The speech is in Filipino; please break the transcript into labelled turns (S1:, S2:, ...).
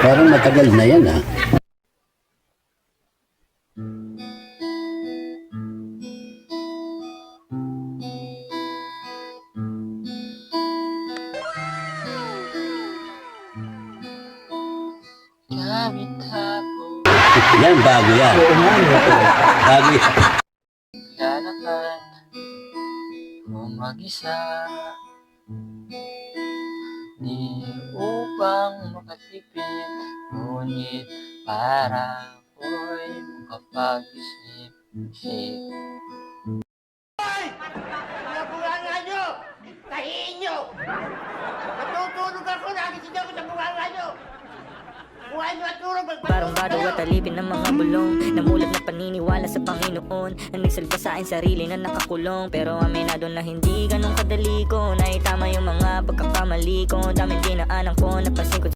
S1: Parang matagal na yan ah.
S2: Kahit hapon
S1: Yan, bago yan. Bago yan.
S2: lalakad o mag-isa, di upang makatipid, ngunit para ako'y makapag-isip-isip.
S3: Bunganga nyo! Tahiin nyo! Natutulog ako, nagising ako sa bunganga nyo! Buhay nyo at tulog!
S4: Parang bago at alipin ng mga bulong, namulat na paniniwala sa Panginoon, na nagsalba sa akin sarili na nakakulong. Pero aminado na hindi ganun kadali ko, na itama yung mga pagkakamali ko. Daming dinaanan ko, napansin ko